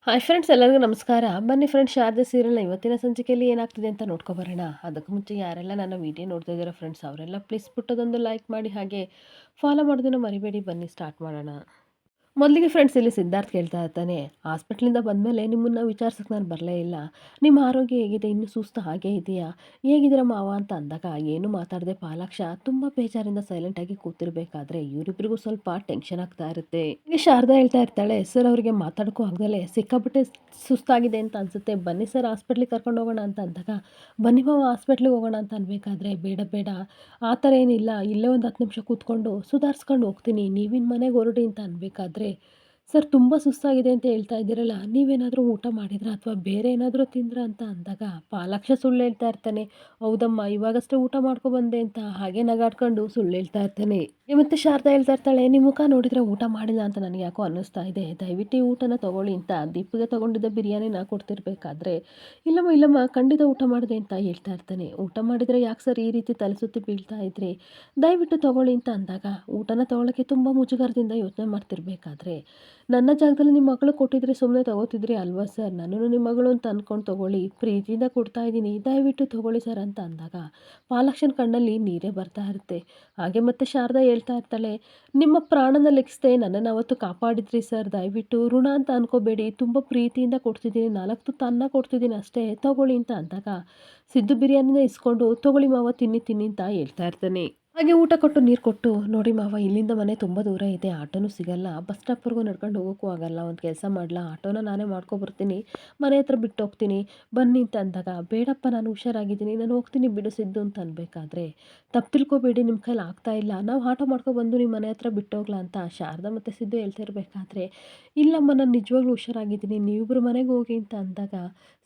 Hi friends, ಎಲ್ಲರಿಗೂ ನಮಸ್ಕಾರ. ಬನ್ನಿ ಫ್ರೆಂಡ್ಸ್, ಶಾರದೆ ಸೀರಿಯಲ್‌ನ ಇವತ್ತಿನ ಸಂಚಿಕೆಯಲ್ಲಿ ಏನಾಗ್ತಿದೆ ಅಂತ ನೋಡ್ಕೊಬರೋಣ. ಅದಕ್ಕೂ ಮುಂಚೆ ಯಾರೆಲ್ಲ ನನ್ನ ವಿಡಿಯೋ ನೋಡ್ತಾ ಇದ್ದೀರಾ ಫ್ರೆಂಡ್ಸ್, ಅವರೆಲ್ಲ ಪ್ಲೀಸ್ ಪುಟ್ಟದೊಂದು ಲೈಕ್ ಮಾಡಿ, ಹಾಗೆ ಫಾಲೋ ಮಾಡೋದನ್ನ ಮರಿಬೇಡಿ. ಬನ್ನಿ ಸ್ಟಾರ್ಟ್ ಮಾಡೋಣ. ಮೊದಲಿಗೆ ಫ್ರೆಂಡ್ಸ್, ಇಲ್ಲಿ ಸಿದ್ಧಾರ್ಥ್ ಕೇಳ್ತಾ ಇರ್ತಾನೆ, ಹಾಸ್ಪಿಟ್ಲಿಂದ ಬಂದಮೇಲೆ ನಿಮ್ಮನ್ನು ವಿಚಾರಿಸಕ್ಕೆ ನಾನು ಬರಲೇ ಇಲ್ಲ. ನಿಮ್ಮ ಆರೋಗ್ಯ ಹೇಗಿದೆ? ಇನ್ನೂ ಸುಸ್ತು ಹಾಗೇ ಇದೆಯಾ? ಹೇಗಿದ್ದೀರಾ ಮಾವ ಅಂತ ಅಂದಾಗ ಏನು ಮಾತಾಡದೆ ಪಾಲಾಕ್ಷ ತುಂಬ ಬೇಜಾರಿಂದ ಸೈಲೆಂಟಾಗಿ ಕೂತಿರ್ಬೇಕಾದ್ರೆ ಇವರಿಬ್ಬರಿಗೂ ಸ್ವಲ್ಪ ಟೆನ್ಷನ್ ಆಗ್ತಾ ಇರುತ್ತೆ. ಈಗ ಶಾರದಾ ಹೇಳ್ತಾ ಇರ್ತಾಳೆ, ಸರ್ ಅವರಿಗೆ ಮಾತಾಡೋಕ್ಕೂ ಆಗದಲ್ಲೇ ಸಿಕ್ಕಾಪಟ್ಟೆ ಸುಸ್ತಾಗಿದೆ ಅಂತ ಅನ್ಸುತ್ತೆ, ಬನ್ನಿ ಸರ್ ಹಾಸ್ಪಿಟ್ಲಿಗೆ ಕರ್ಕೊಂಡು ಹೋಗೋಣ ಅಂತ ಅಂದಾಗ, ಬನ್ನಿ ಮಾವ ಹಾಸ್ಪಿಟ್ಲಿಗೆ ಹೋಗೋಣ ಅಂತ ಅನ್ಬೇಕಾದ್ರೆ, ಬೇಡ ಬೇಡ ಆ ಥರ ಏನಿಲ್ಲ, ಇಲ್ಲೇ ಒಂದು 10 ನಿಮಿಷ ಕೂತ್ಕೊಂಡು ಸುಧಾರಿಸ್ಕೊಂಡು ಹೋಗ್ತೀನಿ, ನೀವಿನ್ ಮನೆಗೆ ಹೊರಡಿ ಅಂತ ಅನ್ಬೇಕಾದ್ರೆ, ಸರ್ ತುಂಬ ಸುಸ್ತಾಗಿದೆ ಅಂತ ಹೇಳ್ತಾ ಇದ್ದೀರಲ್ಲ, ನೀವೇನಾದರೂ ಊಟ ಮಾಡಿದ್ರಾ ಅಥವಾ ಬೇರೆ ಏನಾದರೂ ತಿಂದ್ರಾ ಅಂತ ಅಂದಾಗ, ಪಾಲಾಕ್ಷ ಸುಳ್ಳು ಹೇಳ್ತಾ ಇರ್ತಾನೆ. ಹೌದಮ್ಮ, ಇವಾಗಷ್ಟೇ ಊಟ ಮಾಡ್ಕೊಬಂದೆ ಅಂತ ಹಾಗೆ ನಗಾಡ್ಕೊಂಡು ಸುಳ್ಳು ಹೇಳ್ತಾ ಇರ್ತಾನೆ. ಮತ್ತೆ ಶಾರದಾ ಹೇಳ್ತಾ ಇರ್ತಾಳೆ, ನಿಮ್ಮ ಮುಖ ನೋಡಿದ್ರೆ ಊಟ ಮಾಡಿಲ್ಲ ಅಂತ ನನಗೆ ಯಾಕೋ ಅನ್ನಿಸ್ತಾ ಇದೆ, ದಯವಿಟ್ಟು ಈ ಊಟನ ತಗೊಳ್ಳಿ ಅಂತ ದೀಪಿಗೆ ತಗೊಂಡಿದ್ದ ಬಿರಿಯಾನಿನ ಕೊಡ್ತಿರ್ಬೇಕಾದ್ರೆ, ಇಲ್ಲಮ್ಮ ಇಲ್ಲಮ್ಮ ಖಂಡಿತ ಊಟ ಮಾಡಿದೆ ಅಂತ ಹೇಳ್ತಾ ಇರ್ತಾನೆ. ಊಟ ಮಾಡಿದರೆ ಯಾಕೆ ಸರ್ ಈ ರೀತಿ ತಲೆ ಸುತ್ತಿ ಬೀಳ್ತಾ ಇದ್ರಿ, ದಯವಿಟ್ಟು ತಗೊಳ್ಳಿ ಅಂತ ಅಂದಾಗ, ಊಟನ ತಗೊಳ್ಳೋಕ್ಕೆ ತುಂಬ ಮುಜುಗರದಿಂದ ಯೋಚನೆ ಮಾಡ್ತಿರ್ಬೇಕಾದ್ರೆ, ನನ್ನ ಜಾಗದಲ್ಲಿ ನಿಮ್ಮ ಮಗಳು ಕೊಟ್ಟಿದ್ರೆ ಸುಮ್ಮನೆ ತಗೋತಿದ್ರಿ ಅಲ್ವಾ ಸರ್, ನನ್ನನ್ನು ನಿಮ್ಮ ಮಗಳು ಅಂತ ಅಂದ್ಕೊಂಡು ತಗೊಳ್ಳಿ, ಪ್ರೀತಿಯಿಂದ ಕೊಡ್ತಾ ಇದ್ದೀನಿ, ದಯವಿಟ್ಟು ತಗೊಳ್ಳಿ ಸರ್ ಅಂತ ಅಂದಾಗ, ಪಾಲಾಕ್ಷನ್ ಕಣ್ಣಲ್ಲಿ ನೀರೇ ಬರ್ತಾ ಇರುತ್ತೆ. ಹಾಗೆ ಮತ್ತೆ ಶಾರದಾ ಹೇಳ್ತಾ ಇರ್ತಾಳೆ, ನಿಮ್ಮ ಪ್ರಾಣನ ಲೆಕ್ಕಿಸದೆ ನನ್ನನ್ನು ಅವತ್ತು ಕಾಪಾಡಿದ್ರಿ ಸರ್, ದಯವಿಟ್ಟು ಋಣ ಅಂತ ಅನ್ಕೋಬೇಡಿ, ತುಂಬ ಪ್ರೀತಿಯಿಂದ ಕೊಡ್ತಿದ್ದೀನಿ, 4 ತುತ್ತು ಅನ್ನ ಕೊಡ್ತಿದ್ದೀನಿ ಅಷ್ಟೇ, ತಗೊಳ್ಳಿ ಅಂತ ಅಂದಾಗ, ಸಿದ್ದು ಬಿರಿಯಾನಿನ ಇಸ್ಕೊಂಡು ತಗೊಳ್ಳಿ ಮಾವ ತಿನ್ನಿ ತಿನ್ನಿ ಅಂತ ಹೇಳ್ತಾ ಇರ್ತಾನೆ. ಹಾಗೆ ಊಟ ಕೊಟ್ಟು ನೀರು ಕೊಟ್ಟು, ನೋಡಿ ಮಾವ ಇಲ್ಲಿಂದ ಮನೆ ತುಂಬ ದೂರ ಇದೆ, ಆಟೋನೂ ಸಿಗಲ್ಲ, ಬಸ್ ಸ್ಟಾಪ್ವರೆಗೂ ನಡ್ಕೊಂಡು ಹೋಗೋಕ್ಕೂ ಆಗಲ್ಲ, ಒಂದು ಕೆಲಸ ಮಾಡಲಾ, ಆಟೋನ ನಾನೇ ಮಾಡ್ಕೊಬರ್ತೀನಿ, ಮನೆ ಹತ್ರ ಬಿಟ್ಟು ಹೋಗ್ತೀನಿ, ಬನ್ನಿ ಅಂತ ಅಂದಾಗ, ಬೇಡಪ್ಪ ನಾನು ಹುಷಾರಾಗಿದ್ದೀನಿ, ನಾನು ಹೋಗ್ತೀನಿ ಬಿಡು ಸಿದ್ದು ಅಂತ ಅನ್ಬೇಕಾದ್ರೆ, ತಪ್ಪು ತಿಳ್ಕೊಬೇಡಿ, ನಿಮ್ಮ ಕೈಲಿ ಆಗ್ತಾ ಇಲ್ಲ, ನಾವು ಆಟೋ ಮಾಡ್ಕೊಬಂದು ನಿಮ್ಮ ಮನೆ ಹತ್ರ ಬಿಟ್ಟು ಹೋಗ್ಲಾ ಅಂತ ಶಾರದಾ ಮತ್ತು ಸಿದ್ದು ಹೇಳ್ತಿರ್ಬೇಕಾದ್ರೆ, ಇಲ್ಲಮ್ಮ ನಾನು ನಿಜವಾಗ್ಲೂ ಹುಷಾರಾಗಿದ್ದೀನಿ, ನೀವಿಬ್ಬರು ಮನೆಗೆ ಹೋಗಿ ಅಂತ ಅಂದಾಗ,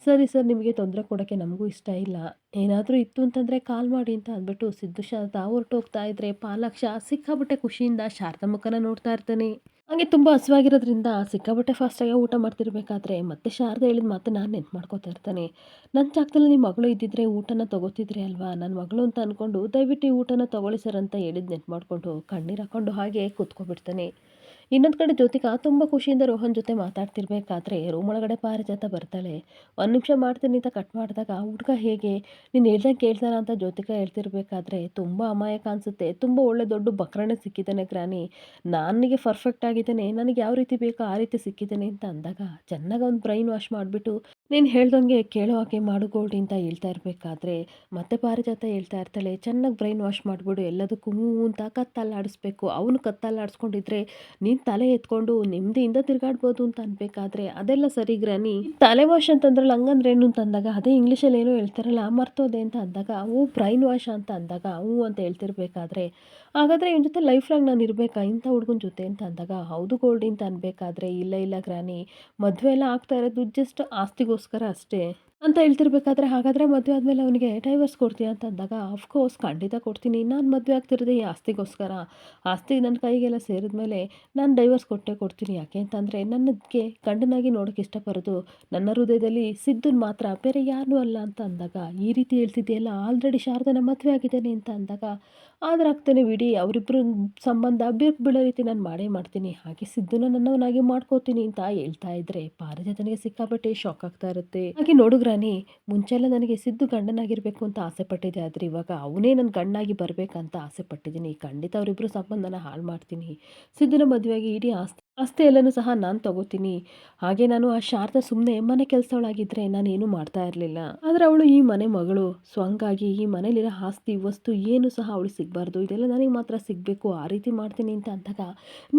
ಸರಿ ಸರ್, ನಿಮಗೆ ತೊಂದರೆ ಕೊಡೋಕ್ಕೆ ನಮಗೂ ಇಷ್ಟ ಇಲ್ಲ, ಏನಾದರೂ ಇತ್ತು ಅಂತಂದರೆ ಕಾಲ್ ಮಾಡಿ ಅಂತ ಅಂದ್ಬಿಟ್ಟು ಸಿದ್ದು ಶಾರದಾ ಹೊರಟೋಗ್ತಾ ಇದ್ರೆ, ಪಾಲಾಕ್ಷ ಸಿಕ್ಕಾಪಟ್ಟೆ ಖುಷಿಯಿಂದ ಶಾರದಾ ಮುಖನ ನೋಡ್ತಾ ಇರ್ತಾನೆ. ಹಾಗೆ ತುಂಬ ಹಸಿವಾಗಿರೋದ್ರಿಂದ ಸಿಕ್ಕಾಪಟ್ಟೆ ಫಾಸ್ಟಾಗಿ ಊಟ ಮಾಡ್ತಿರ್ಬೇಕಾದ್ರೆ ಮತ್ತೆ ಶಾರದಾ ಹೇಳಿದ ಮಾತು ನಾನು ನೆನ್ಪು ಮಾಡ್ಕೋತಾ ಇರ್ತಾನೆ. ನನ್ನ ಜಾಗದಲ್ಲಿ ನಿಮ್ಮ ಮಗಳು ಇದ್ದಿದ್ರೆ ಊಟನ ತಗೋತಿದ್ರಿ ಅಲ್ವಾ, ನನ್ನ ಮಗಳು ಅಂತ ಅಂದ್ಕೊಂಡು ದಯವಿಟ್ಟು ಈ ಊಟನ ತಗೊಳ್ಳಿ ಸರ್ ಅಂತ ಹೇಳಿದ್ದು ನೆನ್ಪು ಮಾಡಿಕೊಂಡು ಕಣ್ಣೀರು ಹಾಕ್ಕೊಂಡು ಹಾಗೆ ಕೂತ್ಕೊಬಿಡ್ತಾನೆ. ಇನ್ನೊಂದು ಕಡೆ ಜ್ಯೋತಿಕಾ ತುಂಬ ಖುಷಿಯಿಂದ ರೋಹನ್ ಜೊತೆ ಮಾತಾಡ್ತಿರ್ಬೇಕಾದ್ರೆ ರೂಮ್ ಒಳಗಡೆ ಪಾರಿಜಾತ ಬರ್ತಾಳೆ. ಒಂದು ನಿಮಿಷ ಮಾಡ್ತೀನಿ ಅಂತ ಕಟ್ ಮಾಡಿದಾಗ, ಹುಡುಗ ಹೇಗೆ, ನೀನು ಹೇಳ್ದಂಗೆ ಕೇಳ್ತಾನ ಅಂತ ಜ್ಯೋತಿಕಾ ಹೇಳ್ತಿರ್ಬೇಕಾದ್ರೆ, ತುಂಬ ಅಮಾಯಕ ಅನಿಸುತ್ತೆ, ತುಂಬ ಒಳ್ಳೆ ದೊಡ್ಡ ಬಕ್ರನೇ ಸಿಕ್ಕಿದ್ದಾನೆ ಗ್ರಾನಿ, ನನಗೆ ಪರ್ಫೆಕ್ಟ್ ಆಗಿದ್ದಾನೆ, ನನಗೆ ಯಾವ ರೀತಿ ಬೇಕೋ ಆ ರೀತಿ ಸಿಕ್ಕಿದ್ದಾನೆ ಅಂತ ಅಂದಾಗ, ಚೆನ್ನಾಗಿ ಒಂದು ಬ್ರೈನ್ ವಾಶ್ ಮಾಡಿಬಿಟ್ಟು ನೀನು ಹೇಳ್ದಂಗೆ ಕೇಳೋ ಹಾಗೆ ಮಾಡು ಗೋಲ್ಡಿ ಅಂತ ಹೇಳ್ತಾ ಇರಬೇಕಾದ್ರೆ, ಮತ್ತೆ ಪಾರಿಜಾತ ಹೇಳ್ತಾ ಇರ್ತಾಳೆ, ಚೆನ್ನಾಗಿ ಬ್ರೈನ್ ವಾಶ್ ಮಾಡಿಬಿಡು, ಎಲ್ಲದಕ್ಕೂ ಹ್ಞೂ ಅಂತ ಕತ್ತಲ್ಲಾಡಿಸ್ಬೇಕು, ಅವನು ಕತ್ತಲ್ಲಾಡಿಸ್ಕೊಂಡಿದ್ರೆ ನೀನು ತಲೆ ಎತ್ಕೊಂಡು ನೆಮ್ಮದಿಯಿಂದ ತಿರುಗಾಡ್ಬೋದು ಅಂತ ಅನ್ಬೇಕಾದ್ರೆ, ಅದೆಲ್ಲ ಸರಿ ಗ್ರಾನಿ, ತಲೆ ವಾಶ್ ಅಂತಂದ್ರಲ್ಲ ಹಂಗಂದ್ರೆ ಏನು ಅಂತ ಅಂದಾಗ, ಅದೇ ಇಂಗ್ಲೀಷಲ್ಲಿ ಏನೋ ಹೇಳ್ತಾರಲ್ಲ ಮರ್ತೋದೆ ಅಂತ ಅಂದಾಗ, ಹ್ಞೂ ಬ್ರೈನ್ ವಾಶ್ ಅಂತ ಅಂದಾಗ ಹ್ಞೂ ಅಂತ ಹೇಳ್ತಿರ್ಬೇಕಾದ್ರೆ, ಹಾಗಾದರೆ ಇವನ ಜೊತೆ ಲೈಫ್ ಲಾಂಗ್ ನಾನು ಇರಬೇಕಾ ಇಂಥ ಹುಡುಗನ ಜೊತೆ ಅಂತ ಅಂದಾಗ, ಹೌದು ಗೋಲ್ಡಿ ಅಂತ ಅನ್ಬೇಕಾದ್ರೆ, ಇಲ್ಲ ಇಲ್ಲ ಗ್ರಾನಿ, ಮದುವೆ ಎಲ್ಲ ಆಗ್ತಾ ಇರೋದು ಜಸ್ಟ್ ಆಸ್ತಿಗೋಸ್ಕರ ಅಷ್ಟೇ ಅಂತ ಹೇಳ್ತಿರ್ಬೇಕಾದ್ರೆ, ಹಾಗಾದರೆ ಮದುವೆ ಆದಮೇಲೆ ಅವನಿಗೆ ಡೈವರ್ಸ್ ಕೊಡ್ತೀಯ ಅಂತ ಅಂದಾಗ, ಅಫ್ಕೋರ್ಸ್ ಖಂಡಿತ ಕೊಡ್ತೀನಿ, ನಾನು ಮದುವೆ ಆಗ್ತಿರೋದೇ ಈ ಆಸ್ತಿಗೋಸ್ಕರ, ಆಸ್ತಿ ನನ್ನ ಕೈಗೆಲ್ಲ ಸೇರಿದ್ಮೇಲೆ ನಾನು ಡೈವರ್ಸ್ ಕೊಟ್ಟೇ ಕೊಡ್ತೀನಿ, ಯಾಕೆ ಅಂತಂದರೆ ನನಗೆ ಗಂಡನಾಗಿ ನೋಡೋಕ್ಕೆ ಇಷ್ಟಪಡೋದು ನನ್ನ ಹೃದಯದಲ್ಲಿ ಸಿದ್ದುನ್ ಮಾತ್ರ, ಬೇರೆ ಯಾರನ್ನೂ ಅಲ್ಲ ಅಂತ ಅಂದಾಗ, ಈ ರೀತಿ ಹೇಳ್ತಿದೆಯಲ್ಲ ಆಲ್ರೆಡಿ ಶಾರದನ ಮದುವೆ ಆಗಿದ್ದಾನೆ ಅಂತ ಅಂದಾಗ, ಆದ್ರೆ ಆಗ್ತಾನೆ ಬಿಡಿ, ಅವರಿಬ್ಬರು ಸಂಬಂಧ ಬಿರುಕು ಬೀಳೋ ರೀತಿ ನಾನು ಮಾಡೇ ಮಾಡ್ತೀನಿ, ಹಾಗೆ ಸಿದ್ದುನ ನನ್ನವನಾಗಿ ಮಾಡ್ಕೋತೀನಿ ಅಂತ ಹೇಳ್ತಾ ಇದ್ರೆ, ಪಾರಿಜಾತನಿಗೆ ಸಿಕ್ಕಾಪಟ್ಟೆ ಶಾಕ್ ಆಗ್ತಾ ಇರುತ್ತೆ. ಹಾಗೆ ನೋಡು ಗ್ರಾನಿ, ಮುಂಚೆಲ್ಲ ನನಗೆ ಸಿದ್ದು ಗಂಡನಾಗಿರ್ಬೇಕು ಅಂತ ಆಸೆ ಪಟ್ಟಿದ್ದೆ, ಆದರೆ ಇವಾಗ ಅವನೇ ನನ್ನ ಗಂಡನಾಗಿ ಬರ್ಬೇಕಂತ ಆಸೆ ಪಟ್ಟಿದ್ದೀನಿ, ಖಂಡಿತ ಅವರಿಬ್ಬರು ಸಂಬಂಧನ ಹಾಳು ಮಾಡ್ತೀನಿ, ಸಿದ್ದುನ ಮದುವೆಯಾಗಿ ಇಡೀ ಆಸ್ತಿ ಆಸ್ತಿ ಎಲ್ಲನೂ ಸಹ ನಾನು ತಗೋತೀನಿ. ಹಾಗೆ ನಾನು ಆ ಶಾರದಾ ಸುಮ್ಮನೆ ಮನೆ ಕೆಲಸದವಳಾಗಿದ್ದರೆ ನಾನೇನು ಮಾಡ್ತಾ ಇರಲಿಲ್ಲ, ಆದರೆ ಅವಳು ಈ ಮನೆ ಮಗಳು, ಸೊ ಹಂಗಾಗಿ ಈ ಮನೇಲಿರೋ ಆಸ್ತಿ ವಸ್ತು ಏನು ಸಹ ಅವಳಿಗೆ ಸಿಗಬಾರ್ದು, ಇದೆಲ್ಲ ನನಗೆ ಮಾತ್ರ ಸಿಗಬೇಕು, ಆ ರೀತಿ ಮಾಡ್ತೀನಿ ಅಂತ ಅಂದಾಗ,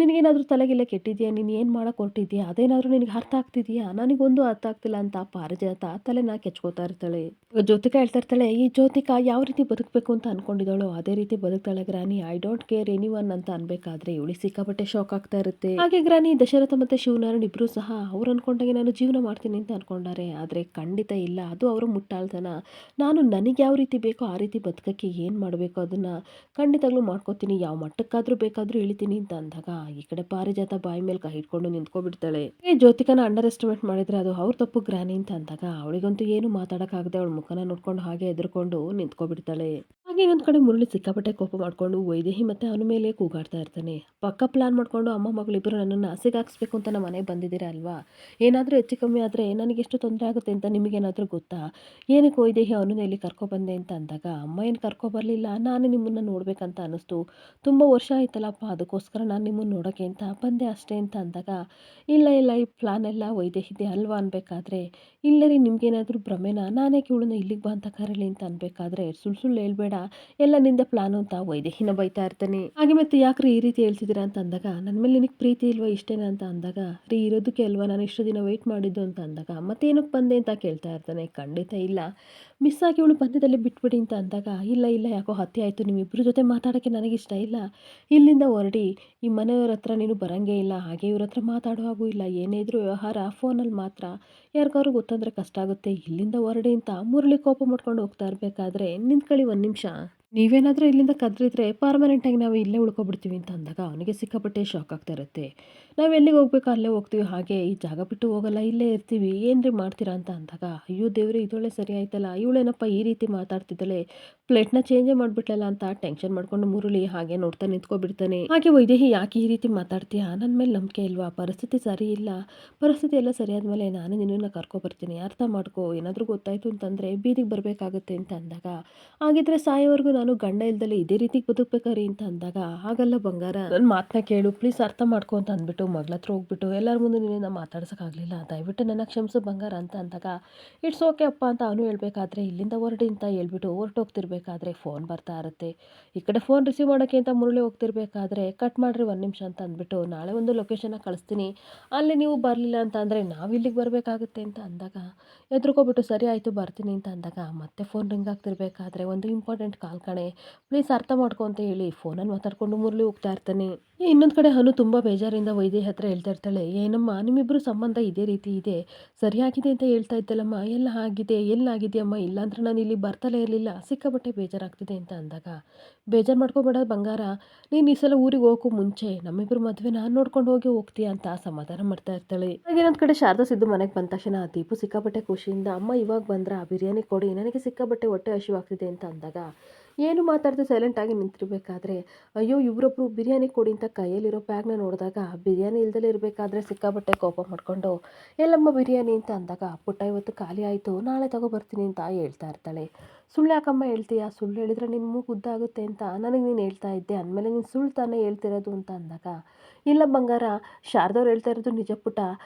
ನಿನಗೇನಾದರೂ ತಲೆಗೆಲ್ಲ ಕೆಟ್ಟಿದೆಯಾ, ನೀನು ಏನು ಮಾಡೋಕೆ ಹೊರಟಿದ್ಯಾ, ಅದೇನಾದರೂ ನಿನಗೆ ಅರ್ಥ ಆಗ್ತಿದೆಯಾ, ನನಗೊಂದು ಅರ್ಥ ಆಗ್ತಿಲ್ಲ ಅಂತ ಪಾರಿಜಾತ ತಲೆನ ಕೆಚ್ಕೋತಾ ಇರ್ತಾಳೆ. ಜ್ಯೋತಿಕಾ ಹೇಳ್ತಾ ಇರ್ತಾಳೆ, ಈ ಜ್ಯೋತಿಕಾ ಯಾವ ರೀತಿ ಬದುಕಬೇಕು ಅಂತ ಅನ್ಕೊಂಡಿದ್ದಾಳೋ ಅದೇ ರೀತಿ ಬದುಕ್ತಾಳೆ granny, I don't care anyone ಅಂತ ಅನ್ಬೇಕಾದ್ರೆ ಇವಳಿಗೆ ಸಿಕ್ಕಾಪಟ್ಟೆ ಶಾಕ್ ಆಗ್ತಾ ಇರುತ್ತೆ. ಹಾಗೆ ಗ್ರಾನಿ ದಶರಥ ಮತ್ತೆ ಶಿವನಾರಾಯಣ್ ಇಬ್ರು ಸಹ ಅವ್ರು ಅನ್ಕೊಂಡಾಗೆ ನಾನು ಜೀವನ ಮಾಡ್ತೀನಿ ಅಂತ ಅನ್ಕೊಂಡಾರೆ, ಆದರೆ ಖಂಡಿತ ಇಲ್ಲ, ಅದು ಅವರ ಮುಟ್ಟಾಳ್ತನ, ನಾನು ನನಗೆ ಯಾವ ರೀತಿ ಬೇಕೋ ಆ ರೀತಿ ಬದುಕಕ್ಕೆ ಏನು ಮಾಡಬೇಕು ಅದನ್ನ ಖಂಡಿತವಾಗ್ಲೂ ಮಾಡ್ಕೋತೀನಿ, ಯಾವ ಮಟ್ಟಕ್ಕಾದರೂ ಬೇಕಾದರೂ ಇಳಿತೀನಿ ಅಂತ ಅಂದಾಗ, ಈ ಕಡೆ ಪಾರಿಜಾತ ಬಾಯಿ ಮೇಲೆ ಕೈ ಇಟ್ಕೊಂಡು ನಿಂತ್ಕೊಬಿಡ್ತಾಳೆ. ಈ ಜ್ಯೋತಿಕನ ಅಂಡರ್ ಎಸ್ಟಿಮೇಟ್ ಮಾಡಿದ್ರೆ ಅದು ಅವ್ರ ತಪ್ಪು ಗ್ರಾನಿ ಅಂತ ಅಂದಾಗ, ಅವಳಿಗಂತೂ ಏನು ಮಾತಾಡೋಕ್ಕಾಗದೆ ಅವಳ ಮುಖನ ನೋಡ್ಕೊಂಡು ಹಾಗೆ ಎದುರ್ಕೊಂಡು ನಿಂತ್ಕೊಬಿಡ್ತಾಳೆ. ಹಾಗೆ ಇನ್ನೊಂದು ಕಡೆ ಮುರಳಿ ಸಿಕ್ಕಾಪಟ್ಟೆ ಕೋಪ ಮಾಡಿಕೊಂಡು ವೈದೇಹಿ ಮತ್ತು ಅವನ ಮೇಲೆ ಕೂಗಾಡ್ತಾ ಇರ್ತಾನೆ. ಪಕ್ಕ ಪ್ಲಾನ್ ಮಾಡಿಕೊಂಡು ಅಮ್ಮ ಮಗಳಿಬ್ಬರು ನನ್ನನ್ನು ಹಸಿಗಾಕ್ಸ್ಬೇಕು ಅಂತ ನಮ್ಮ ಮನೆಗೆ ಬಂದಿದ್ದೀರಾ ಅಲ್ವಾ? ಏನಾದರೂ ಹೆಚ್ಚು ಕಮ್ಮಿ ಆದರೆ ನನಗೆಷ್ಟು ತೊಂದರೆ ಆಗುತ್ತೆ ಅಂತ ನಿಮಗೇನಾದರೂ ಗೊತ್ತಾ? ಏನಕ್ಕೆ ವೈದೇಹಿ ಅವನನ್ನ ಇಲ್ಲಿ ಕರ್ಕೊಬಂದೆ ಅಂತ ಅಂದಾಗ, ಅಮ್ಮ ಏನು ಕರ್ಕೊಬರಲಿಲ್ಲ, ನಾನೇ ನಿಮ್ಮನ್ನು ನೋಡಬೇಕಂತ ಅನ್ನಿಸ್ತು. ತುಂಬ ವರ್ಷ ಆಯ್ತಲ್ಲಪ್ಪ, ಅದಕ್ಕೋಸ್ಕರ ನಾನು ನಿಮ್ಮನ್ನು ನೋಡೋಕ್ಕೆ ಅಂತ ಬಂದೆ ಅಷ್ಟೇ ಅಂತ ಅಂದಾಗ, ಇಲ್ಲ ಇಲ್ಲ ಈ ಪ್ಲಾನ್ ಎಲ್ಲ ವೈದೇಹಿದೆ ಅಲ್ವಾ ಅನ್ಬೇಕಾದ್ರೆ, ಇಲ್ಲ ರೀ ನಿಮ್ಗೇನಾದರೂ ಭ್ರಮೆನಾ, ನಾನೇಕೆ ಇವಳನ್ನ ಇಲ್ಲಿಗೆ ಬಾ ಅಂತ ಕರೀಲಿ ಅಂತ ಅನ್ಬೇಕಾದ್ರೆ, ಸುಳ್ಳು ಸುಳ್ಳು ಹೇಳ್ಬೇಡ, ಎಲ್ಲ ನಿಂದೆ ಪ್ಲಾನು ಅಂತ ವೈದೇಹಿನ ಬೈತಾ ಇರ್ತಾನೆ. ಹಾಗೆ ಮತ್ತೆ ಯಾಕ್ರಿ ಈ ರೀತಿ ಹೇಳ್ತಿದ್ದೀರಾ ಅಂತ ಅಂದಾಗ, ನನ್ನ ಮೇಲೆ ನಿನಗೆ ಪ್ರೀತಿ ಇಲ್ವಾ ಇಷ್ಟೇನಾ ಅಂತ ಅಂದಾಗ, ರೀ ಇರೋದಕ್ಕೆ ಅಲ್ವಾ ನಾನು ಇಷ್ಟು ದಿನ ವೆಯ್ಟ್ ಮಾಡಿದ್ದು ಅಂತ ಅಂದಾಗ, ಮತ್ತೇನಕ್ಕೆ ಬಂದೆ ಅಂತ ಕೇಳ್ತಾ ಇರ್ತಾನೆ. ಖಂಡಿತ ಇಲ್ಲ, ಮಿಸ್ ಆಗಿ ಇವಳು ಬಂದಿದ್ದಲ್ಲಿ ಬಿಟ್ಬಿಡಿ ಅಂತ ಅಂದಾಗ, ಇಲ್ಲ ಇಲ್ಲ ಯಾಕೋ ಹತ್ಯೆ ಆಯಿತು, ನಿಮ್ಮಿಬ್ಬರ ಜೊತೆ ಮಾತಾಡೋಕ್ಕೆ ನನಗಿಷ್ಟ ಇಲ್ಲ, ಇಲ್ಲಿಂದ ಹೊರಡಿ, ಈ ಮನೆಯವ್ರ ಹತ್ರ ನೀನು ಬರಂಗೇ ಇಲ್ಲ, ಹಾಗೆ ಇವ್ರ ಹತ್ರ ಮಾತಾಡೋ ಹಾಗೂ ಇಲ್ಲ, ಏನೇ ಇದ್ರೂ ವ್ಯವಹಾರ ಫೋನಲ್ಲಿ ಮಾತ್ರ, ಯಾರಿಗಾದ್ರು ಗೊತ್ತಂದ್ರೆ ಕಷ್ಟ ಆಗುತ್ತೆ, ಇಲ್ಲಿಂದ ಹೊರಡಿ ಅಂತ ಮುರಳಿ ಕೋಪ ಮಾಡ್ಕೊಂಡು ಹೋಗ್ತಾ ಇರಬೇಕಾದ್ರೆ, ನಿಂತ್ಕೊಳ್ಳಿ ಒಂದು ನಿಮಿಷ, ನೀವೇನಾದರೂ ಇಲ್ಲಿಂದ ಕದ್ರಿದ್ರೆ ಪರ್ಮನೆಂಟಾಗಿ ನಾವು ಇಲ್ಲೇ ಉಳ್ಕೊಬಿಡ್ತೀವಿ ಅಂತ ಅಂದಾಗ ಅವನಿಗೆ ಸಿಕ್ಕಾಪಟ್ಟೆ ಶಾಕ್ ಆಗ್ತಾ ಇರುತ್ತೆ. ನಾವು ಎಲ್ಲಿಗೆ ಹೋಗ್ಬೇಕು ಅಲ್ಲೇ ಹೋಗ್ತೀವಿ, ಹಾಗೆ ಈ ಜಾಗ ಬಿಟ್ಟು ಹೋಗಲ್ಲ, ಇಲ್ಲೇ ಇರ್ತೀವಿ, ಏನ್ರಿ ಮಾಡ್ತೀರಾ ಅಂತ ಅಂದಾಗ, ಅಯ್ಯೋ ದೇವ್ರೆ ಇದೊಳ್ಳೆ ಸರಿ ಆಯ್ತಲ್ಲ, ಇವಳೇನಪ್ಪ ಈ ರೀತಿ ಮಾತಾಡ್ತಿದ್ದಾಳೆ, ಪ್ಲೇಟ್ನ ಚೇಂಜೇ ಮಾಡಿಬಿಟ್ಲಲ್ಲ ಅಂತ ಟೆನ್ಷನ್ ಮಾಡ್ಕೊಂಡು ಮುರಳಿ ಹಾಗೆ ನೋಡ್ತಾ ನಿಂತ್ಕೊಬಿಡ್ತಾನೆ. ಹಾಗೆ ವೈದೇಹಿ ಯಾಕೆ ಈ ರೀತಿ ಮಾತಾಡ್ತೀಯಾ, ನನ್ನ ಮೇಲೆ ನಂಬಿಕೆ ಇಲ್ವಾ, ಪರಿಸ್ಥಿತಿ ಸರಿ ಇಲ್ಲ, ಪರಿಸ್ಥಿತಿ ಎಲ್ಲ ಸರಿ ಆದಮೇಲೆ ನಾನೇ ನಿನ್ನನ್ನು ಕರ್ಕೊಬರ್ತೀನಿ, ಅರ್ಥ ಮಾಡ್ಕೋ, ಏನಾದರೂ ಗೊತ್ತಾಯಿತು ಅಂತಂದರೆ ಬೀದಿಗೆ ಬರಬೇಕಾಗುತ್ತೆ ಅಂತ ಅಂದಾಗ, ಹಾಗಿದ್ರೆ ಸಾಯೋವರೆಗೂ ನಾನು ಗಂಡ ಇಲ್ದಲೆ ಇದೇ ರೀತಿ ಬದುಕಬೇಕಾರಿ ಅಂತ ಅಂದಾಗ, ಹಾಗಲ್ಲ ಬಂಗಾರ, ನನ್ನ ಮಾತನ್ನ ಕೇಳು ಪ್ಲೀಸ್, ಅರ್ಥ ಮಾಡ್ಕೊ ಅಂತ ಅಂದ್ಬಿಟ್ಟು ಮಗಳ ಹತ್ರ ಹೋಗ್ಬಿಟ್ಟು, ಎಲ್ಲರ ಮುಂದೆ ನಿನ್ನ ಮಾತಾಡ್ಸೋಕ್ಕಾಗಲಿಲ್ಲ, ದಯವಿಟ್ಟು ನನ್ನ ಕ್ಷಮಿಸು ಬಂಗಾರ ಅಂತ ಅಂದಾಗ, ಇಟ್ಸ್ ಓಕೆ ಅಪ್ಪ ಅಂತ ಅವನು ಹೇಳ್ಬೇಕಾದ್ರೆ, ಇಲ್ಲಿಂದ ಹೊರಡಿ ಅಂತ ಹೇಳ್ಬಿಟ್ಟು ಹೊರಟೋಗ್ತಿರ್ಬೇಕಾದ್ರೆ ಫೋನ್ ಬರ್ತಾ ಇರುತ್ತೆ. ಈ ಕಡೆ ಫೋನ್ ರಿಸೀವ್ ಮಾಡೋಕ್ಕೆ ಅಂತ ಮುರಳಿ ಹೋಗ್ತಿರ್ಬೇಕಾದ್ರೆ, ಕಟ್ ಮಾಡಿರಿ ಒಂದು ನಿಮಿಷ ಅಂತ ಅಂದ್ಬಿಟ್ಟು, ನಾಳೆ ಒಂದು ಲೊಕೇಶನ್ನ ಕಳಿಸ್ತೀನಿ, ಅಲ್ಲಿ ನೀವು ಬರಲಿಲ್ಲ ಅಂತ ಅಂದರೆ ನಾವು ಇಲ್ಲಿಗೆ ಬರಬೇಕಾಗುತ್ತೆ ಅಂತ ಅಂದಾಗ, ಎದ್ರುಕೊಬಿಟ್ಟು ಸರಿ ಆಯಿತು ಬರ್ತೀನಿ ಅಂತ ಅಂದಾಗ, ಮತ್ತೆ ಫೋನ್ ರಿಂಗ್ ಆಗ್ತಿರ್ಬೇಕಾದ್ರೆ, ಒಂದು ಇಂಪಾರ್ಟೆಂಟ್ ಕಾಲ್ ಕಣೆ, ಪ್ಲೀಸ್ ಅರ್ಥ ಮಾಡ್ಕೊ ಅಂತ ಹೇಳಿ ಫೋನಲ್ಲಿ ಮಾತಾಡ್ಕೊಂಡು ಮುರಳಿ ಹೋಗ್ತಾ ಇರ್ತಾನೆ. ಇನ್ನೊಂದು ಕಡೆ ಅನು ತುಂಬ ಬೇಜಾರಿಂದ ವೈದೇಹಿ ಹತ್ರ ಹೇಳ್ತಾ ಇರ್ತಾಳೆ, ಏನಮ್ಮ ನಿಮ್ಮಿಬ್ಬರು ಸಂಬಂಧ ಇದೇ ರೀತಿ ಇದೆ, ಸರಿಯಾಗಿದೆ ಅಂತ ಹೇಳ್ತಾ ಇದ್ದಲ್ಲಮ್ಮ, ಎಲ್ಲ ಆಗಿದೆ, ಎಲ್ಲಾಗಿದೆಯಮ್ಮ, ಇಲ್ಲಾಂದ್ರೆ ನಾನು ಇಲ್ಲಿ ಬರ್ತಲೇ ಇರಲಿಲ್ಲ, ಸಿಕ್ಕಾಬಟ್ಟೆ ಬೇಜಾರಾಗ್ತಿದೆ ಅಂತ ಅಂದಾಗ, ಬೇಜಾರು ಮಾಡ್ಕೋಬೇಡ ಬಂಗಾರ, ನೀನು ಈ ಸಲ ಊರಿಗೆ ಹೋಗೋಕ್ಕೂ ಮುಂಚೆ ನಮ್ಮಿಬ್ಬರು ಮದುವೆ ನಾನು ನೋಡ್ಕೊಂಡು ಹೋಗ್ತೀಯ ಅಂತ ಸಮಾಧಾನ ಮಾಡ್ತಾ ಇರ್ತಾಳೆ. ಹಾಗೆ ಇನ್ನೊಂದು ಕಡೆ ಶಾರದಾ ಸಿದ್ದು ಮನೆಗೆ ಬಂದ ತಕ್ಷಣ ದೀಪು ಸಿಕ್ಕಾಪಟ್ಟೆ ಖುಷಿಯಿಂದ, ಅಮ್ಮ ಇವಾಗ ಬಂದ್ರ ಬಿರಿಯಾನಿ ಕೊಡಿ, ನನಗೆ ಸಿಕ್ಕಾಪಟ್ಟೆ ಹೊಟ್ಟೆ ಹಸಿವಾಗ್ತಿದೆ ಅಂತ ಅಂದಾಗ, ಏನು ಮಾತಾಡದೆ ಸೈಲೆಂಟಾಗಿ ನಿಂತಿರ್ಬೇಕಾದ್ರೆ, ಅಯ್ಯೋ ಇವರೊಬ್ಬರು ಬಿರಿಯಾನಿ ಕೊಡಿ ಅಂತ ಕೈಯಲ್ಲಿರೋ ಬ್ಯಾಗ್ನ ನೋಡಿದಾಗ, ಬಿರಿಯಾನಿ ಇಲ್ದಲೇ ಇರಬೇಕಾದ್ರೆ ಸಿಕ್ಕಾಪಟ್ಟೆ ಕೋಪ ಮಾಡಿಕೊಂಡು, ಎಲ್ಲಮ್ಮ ಬಿರಿಯಾನಿ ಅಂತ ಅಂದಾಗ, ಪುಟ್ಟ ಇವತ್ತು ಖಾಲಿ ಆಯಿತು, ನಾಳೆ ತಗೊಬರ್ತೀನಿ ಅಂತ ಹೇಳ್ತಾ ಇರ್ತಾಳೆ. ಸುಳ್ಳು ಯಾಕಮ್ಮ ಹೇಳ್ತೀಯಾ, ಸುಳ್ಳು ಹೇಳಿದ್ರೆ ನಿನ್ನ ಮೂಗು ಉದ್ದಾಗುತ್ತೆ ಅಂತ ನನಗೆ ನೀನು ಹೇಳ್ತಾ ಇದ್ದೆ, ಅಂದಮೇಲೆ ನೀನು ಸುಳ್ಳು ತಾನೇ ಹೇಳ್ತಿರೋದು ಅಂತ ಅಂದಾಗ, ಇಲ್ಲ ಬಂಗಾರ, ಶಾರದವ್ರು ಹೇಳ್ತಾ ಇರೋದು ನಿಜ ಪುಟ್ಟ,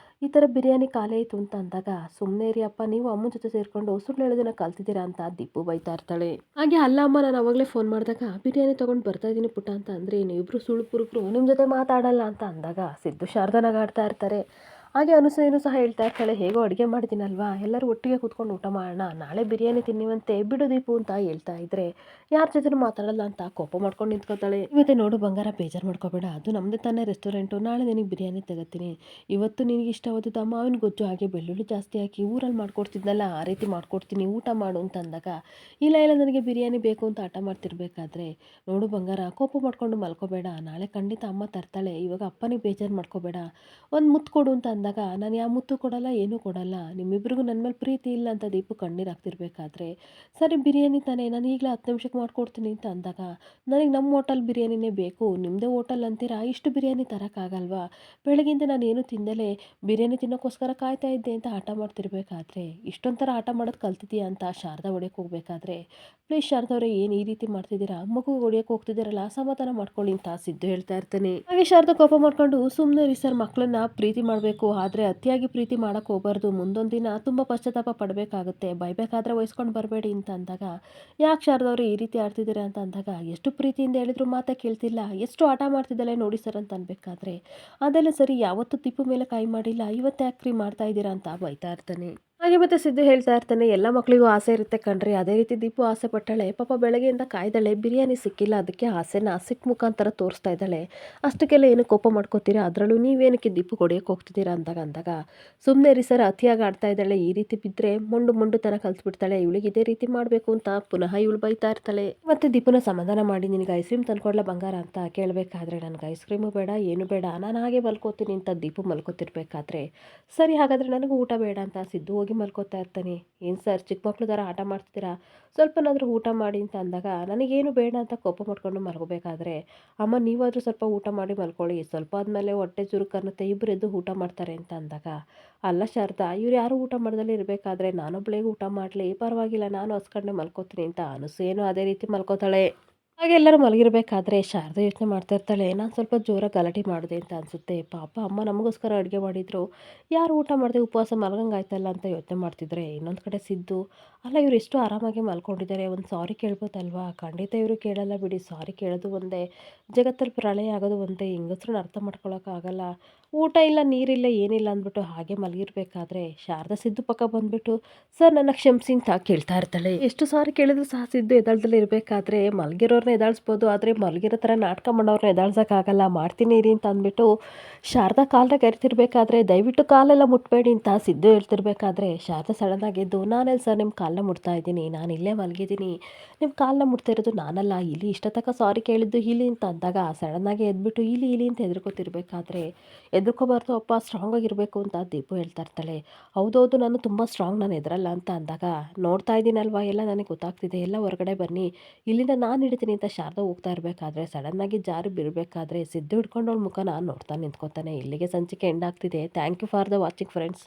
ಈ ಥರ ಬಿರಿಯಾನಿ ಖಾಲಿ ಆಯಿತು ಅಂತ ಅಂದಾಗ, ಸುಮ್ಮನೆ ಇರಿ ಅಪ್ಪ, ನೀವು ಅಮ್ಮನ ಜೊತೆ ಸೇರಿಕೊಂಡು ಸುಳ್ಳು ಹೇಳೋದನ್ನ ಕಲ್ತಿದ್ದೀರಾ ಅಂತ ದೀಪು ಬೈತಾ ಇರ್ತಾಳೆ. ಹಾಗೆ ಅಲ್ಲ ಅಮ್ಮ, ನಾನು ಅವಾಗಲೇ ಫೋನ್ ಮಾಡಿದಾಗ ಬಿರಿಯಾನಿ ತೊಗೊಂಡು ಬರ್ತಾ ಇದ್ದೀನಿ ಪುಟ್ಟ ಅಂತ ಅಂದರೆ, ನೀವಿಬ್ಬರು ಸುಳ್ಳು ಪುರುಕರು, ನಿಮ್ಮ ಜೊತೆ ಮಾತಾಡಲ್ಲ ಅಂತ ಅಂದಾಗ ಸಿದ್ದು ಶಾರದನಾಗ ಆಡ್ತಾ ಇರ್ತಾರೆ. ಹಾಗೆ ಅನುಸೂಯನು ಸಹ ಹೇಳ್ತಾ ಇರ್ತಾಳೆ, ಹೇಗೋ ಅಡುಗೆ ಮಾಡಿದ್ದೀನಲ್ವಾ, ಎಲ್ಲರೂ ಒಟ್ಟಿಗೆ ಕೂತ್ಕೊಂಡು ಊಟ ಮಾಡೋಣ, ನಾಳೆ ಬಿರಿಯಾನಿ ತಿನ್ನಿವಂತೆ ಬಿಡು ದೀಪು ಅಂತ ಹೇಳ್ತಾ ಇದ್ರೆ, ಯಾರ ಜೊತೆ ಮಾತಾಡಲ್ಲ ಅಂತ ಕೋಪ ಮಾಡ್ಕೊಂಡು ನಿಂತ್ಕೋತಾಳೆ. ಮತ್ತೆ ನೋಡು ಬಂಗಾರ, ಬೇಜಾರು ಮಾಡ್ಕೋಬೇಡ, ಅದು ನಮ್ಮದೇ ತಾನೇ ರೆಸ್ಟೋರೆಂಟು, ನಾಳೆ ನಿನಗೆ ಬಿರಿಯಾನಿ ತಗೋತೀನಿ, ಇವತ್ತು ನಿನಗೆ ಇಷ್ಟವಾದ ಮಾವಿನ ಗೊಜ್ಜು ಹಾಗೆ ಬೆಳ್ಳುಳ್ಳಿ ಜಾಸ್ತಿ ಹಾಕಿ ಊರಲ್ಲಿ ಮಾಡ್ಕೊಡ್ತಿದ್ನಲ್ಲ ಆ ರೀತಿ ಮಾಡ್ಕೊಡ್ತೀನಿ, ಊಟ ಮಾಡು ಅಂತ ಅಂದಾಗ, ಇಲ್ಲ ಇಲ್ಲ ನನಗೆ ಬಿರಿಯಾನಿ ಬೇಕು ಅಂತ ಹಠ ಮಾಡ್ತಿರ್ಬೇಕಾದ್ರೆ, ನೋಡು ಬಂಗಾರ ಕೋಪ ಮಾಡ್ಕೊಂಡು ಮಲ್ಕೋಬೇಡ, ನಾಳೆ ಖಂಡಿತ ಅಮ್ಮ ತರ್ತಾಳೆ, ಇವಾಗ ಅಪ್ಪನಿಗೆ ಬೇಜಾರು ಮಾಡ್ಕೋಬೇಡ, ಒಂದು ಮುತ್ತು ಕೊಡು ಅಂತ ಅಂದಾಗ, ನಾನು ಯಾವ ಮುತ್ತು ಕೊಡಲ್ಲ, ಏನೂ ಕೊಡಲ್ಲ, ನಿಮ್ಮಿಬ್ಬರಿಗೂ ನನ್ನ ಮೇಲೆ ಪ್ರೀತಿ ಇಲ್ಲ ಅಂತ ದೀಪು ಕಣ್ಣೀರು ಹಾಕ್ತಿರ್ಬೇಕಾದ್ರೆ, ಸರಿ ಬಿರಿಯಾನಿ ತಾನೇ, ನಾನು ಈಗಲೇ 10 ನಿಮಿಷಕ್ಕೆ ಮಾಡ್ಕೊಡ್ತೀನಿ ಅಂತ ಅಂದಾಗ, ನನಗೆ ನಮ್ಮ ಹೋಟೆಲ್ ಬಿರಿಯಾನಿನೇ ಬೇಕು, ನಿಮ್ಮದೇ ಹೋಟೆಲ್ ಅಂತೀರಾ, ಇಷ್ಟು ಬಿರಿಯಾನಿ ತರೋಕ್ಕಾಗಲ್ವಾ, ಬೆಳಗ್ಗಿಂದ ನಾನು ಏನು ತಿಂದಲೇ ಬಿರಿಯಾನಿ ತಿನ್ನೋಕ್ಕೋಸ್ಕರ ಕಾಯ್ತಾ ಇದ್ದೆ ಅಂತ ಹಠ ಮಾಡ್ತಿರ್ಬೇಕಾದ್ರೆ, ಇಷ್ಟೊಂಥರ ಆಟ ಮಾಡೋದು ಕಲ್ತಿದ್ದೀಯಾ ಅಂತ ಶಾರದಾ ಹೊಡೆಯೋಕೆ ಹೋಗ್ಬೇಕಾದ್ರೆ, ಪ್ಲೀಸ್ ಶಾರದವ್ರೆ ಏನು ಈ ರೀತಿ ಮಾಡ್ತಿದ್ದೀರಾ, ಮಗು ಹೊಡೆಯೋಕೆ ಹೋಗ್ತಿದ್ದೀರಲ್ಲ, ಸಮಾಧಾನ ಮಾಡ್ಕೊಳ್ಳಿ ಅಂತ ಸಿದ್ದು ಹೇಳ್ತಾ ಇರ್ತಾನೆ. ಹಾಗೆ ಶಾರದಾ ಕೋಪ ಮಾಡ್ಕೊಂಡು, ಸುಮ್ಮನೆ ರೀ ಸರ್, ಮಕ್ಕಳನ್ನ ಪ್ರೀತಿ ಮಾಡಬೇಕು, ಆದರೆ ಅತಿಯಾಗಿ ಪ್ರೀತಿ ಮಾಡೋಕೆ ಹೋಗಬಾರ್ದು, ಮುಂದೊಂದು ದಿನ ತುಂಬ ಪಶ್ಚಾತ್ತಾಪ ಪಡಬೇಕಾಗುತ್ತೆ, ಬೈಬೇಕಾದ್ರೆ ವಹಿಸ್ಕೊಂಡು ಬರಬೇಡಿ ಅಂತ ಅಂದಾಗ, ಯಾಕೆ ಶಾರದವ್ರೆ ಈ ರೀತಿ ಆಡ್ತಿದ್ದೀರಾ ಅಂತ ಅಂದಾಗ, ಎಷ್ಟು ಪ್ರೀತಿಯಿಂದ ಹೇಳಿದ್ರು ಮಾತೇ ಕೇಳ್ತಿಲ್ಲ, ಎಷ್ಟು ಆಟ ಮಾಡ್ತಿದ್ದಾಳೆ ನೋಡಿ ಸರ್ ಅಂತ ಅನ್ಬೇಕಾದ್ರೆ, ಅದೆಲ್ಲ ಸರಿ, ಯಾವತ್ತೂ ತಿಪ್ಪು ಮೇಲೆ ಕೈ ಮಾಡಿಲ್ಲ, ಇವತ್ತು ಯಾಕ್ರಿ ಮಾಡ್ತಾ ಇದ್ದೀರಾ ಅಂತ ಬೈತಾ ಇರ್ತಾನೆ. ಹಾಗೆ ಮತ್ತೆ ಸಿದ್ದು ಹೇಳ್ತಾ ಇರ್ತಾನೆ, ಎಲ್ಲ ಮಕ್ಕಳಿಗೂ ಆಸೆ ಇರುತ್ತೆ ಕಣ್ರಿ, ಅದೇ ರೀತಿ ದೀಪು ಆಸೆ ಪಟ್ಟಾಳೆ, ಪಾಪ ಬೆಳಗ್ಗೆಯಿಂದ ಕಾಯ್ದಾಳೆ, ಬಿರಿಯಾನಿ ಸಿಕ್ಕಿಲ್ಲ, ಅದಕ್ಕೆ ಆಸೆನ ಸಿಕ್ಕ ಮುಖಾಂತರ ತೋರಿಸ್ತಾ ಇದ್ದಾಳೆ, ಅಷ್ಟಕ್ಕೆಲ್ಲ ಏನು ಕೋಪ ಮಾಡ್ಕೋತೀರಾ, ಅದರಲ್ಲೂ ನೀವೇನಕ್ಕೆ ದೀಪು ಹೊಡೆಯೋಕೆ ಹೋಗ್ತಿದ್ದೀರಾ ಅಂದಾಗ, ಸುಮ್ಮನೆ ರೀ ಸರ್, ಅತಿಯಾಗಿ ಆಡ್ತಾ ಇದ್ದಾಳೆ, ಈ ರೀತಿ ಬಿದ್ದರೆ ಮೊಂಡು ತನ ಕಲ್ಸ್ಬಿಡ್ತಾಳೆ, ಇವಳಿಗೆ ಇದೇ ರೀತಿ ಮಾಡಬೇಕು ಅಂತ ಪುನಃ ಇವಳು ಬೈತಾ ಇರ್ತಾಳೆ. ಮತ್ತೆ ದೀಪುನ ಸಮಾಧಾನ ಮಾಡಿ, ನಿನಗೆ ಐಸ್ ಕ್ರೀಮ್ ತಂದ್ಕೊಡ್ಲ ಬಂಗಾರ ಅಂತ ಕೇಳಬೇಕಾದ್ರೆ, ನನಗೆ ಐಸ್ ಕ್ರೀಮು ಬೇಡ, ಏನು ಬೇಡ, ನಾನು ಹಾಗೆ ಮಲ್ಕೋತೀನಿ ಅಂತ ದೀಪು ಮಲ್ಕೋತಿರ್ಬೇಕಾದ್ರೆ, ಸರಿ ಹಾಗಾದರೆ ನನಗೂ ಊಟ ಬೇಡ ಅಂತ ಸಿದ್ದು ಹೋಗಿ ಮಲಗಿ ಮಲ್ಕೋತಾ ಇರ್ತಾನೆ. ಏನು ಸರ್ ಚಿಕ್ಕ ಮಕ್ಳು ಥರ ಆಟ ಮಾಡ್ತಿದ್ದೀರಾ? ಸ್ವಲ್ಪನಾದರೂ ಊಟ ಮಾಡಿ ಅಂತ ಅಂದಾಗ ನನಗೇನು ಬೇಡ ಅಂತ ಕೋಪ ಮಾಡ್ಕೊಂಡು ಮಲ್ಕೋಬೇಕಾದ್ರೆ, ಅಮ್ಮ ನೀವಾದರೂ ಸ್ವಲ್ಪ ಊಟ ಮಾಡಿ ಮಲ್ಕೊಳ್ಳಿ, ಸ್ವಲ್ಪ ಆದಮೇಲೆ ಹೊಟ್ಟೆ ಚುರುಕನ್ನುತ್ತೆ, ಇಬ್ಬರು ಎದ್ದು ಊಟ ಮಾಡ್ತಾರೆ ಅಂತ ಅಂದಾಗ, ಅಲ್ಲ ಶಾರದಾ ಇವ್ರು ಯಾರು ಊಟ ಮಾಡ್ದಲೇ ಇರಬೇಕಾದ್ರೆ ನಾನೊಬ್ಳೇ ಊಟ ಮಾಡಲಿ, ಪರವಾಗಿಲ್ಲ ನಾನು ಹಸ್ಕೊಂಡೆ ಮಲ್ಕೋತೀನಿ ಅಂತ ಅನಸೂಯೇನು ಅದೇ ರೀತಿ ಮಲ್ಕೋತಾಳೆ. ಹಾಗೆ ಎಲ್ಲರೂ ಮಲಗಿರ್ಬೇಕಾದ್ರೆ ಶಾರದಾ ಯೋಚನೆ ಮಾಡ್ತಾ ಇರ್ತಾಳೆ, ನಾನು ಸ್ವಲ್ಪ ಜೋರಾಗಿ ಗಲಾಟೆ ಮಾಡಿದೆ ಅಂತ ಅನಿಸುತ್ತೆ. ಪಾಪ ಅಮ್ಮ ನಮಗೋಸ್ಕರ ಅಡುಗೆ ಮಾಡಿದ್ರು, ಯಾರು ಊಟ ಮಾಡದೆ ಉಪವಾಸ ಮಲ್ಗಂಗಾಯ್ತಲ್ಲ ಅಂತ ಯೋಚನೆ ಮಾಡ್ತಿದ್ರೆ, ಇನ್ನೊಂದು ಕಡೆ ಸಿದ್ದು, ಅಲ್ಲ ಇವ್ರು ಎಷ್ಟು ಆರಾಮಾಗಿ ಮಲ್ಕೊಂಡಿದ್ದಾರೆ, ಒಂದು ಸಾರಿ ಕೇಳ್ಬೋದಲ್ವಾ? ಖಂಡಿತ ಇವರು ಕೇಳಲ್ಲ ಬಿಡಿ, ಸಾರಿ ಕೇಳೋದು ಒಂದೇ, ಜಗತ್ತಲ್ಲಿ ಪ್ರಳಯ ಆಗೋದು ಒಂದೇ, ಹೆಂಗಸ್ರನ್ನ ಅರ್ಥ ಮಾಡ್ಕೊಳಕ್ಕಾಗಲ್ಲ. ಊಟ ಇಲ್ಲ ನೀರಿಲ್ಲ ಏನಿಲ್ಲ ಅಂದ್ಬಿಟ್ಟು ಹಾಗೆ ಮಲಗಿರ್ಬೇಕಾದ್ರೆ ಶಾರದಾ ಸಿದ್ದು ಪಕ್ಕ ಬಂದ್ಬಿಟ್ಟು, ಸರ್ ನನ್ನ ಕ್ಷಮಿಸಿ ಅಂತ ಕೇಳ್ತಾ ಇರ್ತಾಳೆ. ಎಷ್ಟು ಸಾರಿ ಕೇಳಿದ್ರು ಸಹ ಸಿದ್ದು ಎದಳ್ದಲ್ಲೇ ಇರಬೇಕಾದ್ರೆ ಮಲಗಿರೋರ್ನ ಎದಾಳಿಸ್ಬೋದು, ಆದರೆ ಮಲಗಿರೋ ಥರ ನಾಟಕ ಮಾಡೋರ್ನ ಎದಾಳ್ಸೋಕ್ಕಾಗಲ್ಲ, ಮಾಡ್ತೀನಿ ಇರಿ ಅಂತ ಅಂದ್ಬಿಟ್ಟು ಶಾರದಾ ಕಾಲನ್ನ ಕರಿತಿರ್ಬೇಕಾದ್ರೆ ದಯವಿಟ್ಟು ಕಾಲೆಲ್ಲ ಮುಟ್ಬೇಡಿ ಅಂತ ಸಿದ್ದು ಹೇಳ್ತಿರ್ಬೇಕಾದ್ರೆ ಶಾರದಾ ಸಡನ್ನಾಗಿ ಎದ್ದು, ನಾನೆಲ್ಲಿ ಸರ್ ನಿಮ್ಮ ಕಾಲನ್ನ ಮುಟ್ತಾ ಇದ್ದೀನಿ, ನಾನು ಇಲ್ಲೇ ಮಲಗಿದ್ದೀನಿ, ನಿಮ್ಮ ಕಾಲನ್ನ ಮುಟ್ತಾ ಇರೋದು ನಾನಲ್ಲ, ಇಲ್ಲಿ ಇಷ್ಟೊತ್ತಕ ಸಾರಿ ಕೇಳಿದ್ದು ಇಲ್ಲಿ ಅಂತ ಅಂದಾಗ ಸಡನ್ನಾಗಿ ಎದ್ಬಿಟ್ಟು ಇಲ್ಲಿ ಇಲ್ಲಿ ಅಂತ ಹೆದರ್ಕೋತಿರ್ಬೇಕಾದ್ರೆ, ಹೆದರ್ಕೋಬಾರ್ದು ಅಪ್ಪ ಸ್ಟ್ರಾಂಗ್ ಆಗಿರಬೇಕು ಅಂತ ದೀಪು ಹೇಳ್ತಾ ಇರ್ತಾಳೆ. ಹೌದೌದು ನಾನು ತುಂಬ ಸ್ಟ್ರಾಂಗ್, ನಾನು ಹೆದರಲ್ಲ ಅಂತ ಅಂದಾಗ, ನೋಡ್ತಾ ಇದ್ದೀನಲ್ವಾ ಎಲ್ಲ ನನಗೆ ಗೊತ್ತಾಗ್ತಿದೆ, ಎಲ್ಲ ಹೊರಗಡೆ ಬನ್ನಿ, ಇಲ್ಲಿಂದ ನಾನು ಹಿಡಿತೀನಿ ಅಂತ ಶಾರದಾ ಹೋಗ್ತಾ ಇರಬೇಕಾದ್ರೆ ಸಡನ್ನಾಗಿ ಜಾರಿ ಬೀಳಬೇಕಾದ್ರೆ ಸಿದ್ದು ಹಿಡ್ಕೊಂಡು ಅವಳ ಮುಖನ ನೋಡ್ತಾ ನಿಂತ್ಕೋತಾನೆ. ಇಲ್ಲಿಗೆ ಸಂಚಿಕೆ ಎಂಡ್ ಆಗ್ತಿದೆ. Thank you for the watching friends.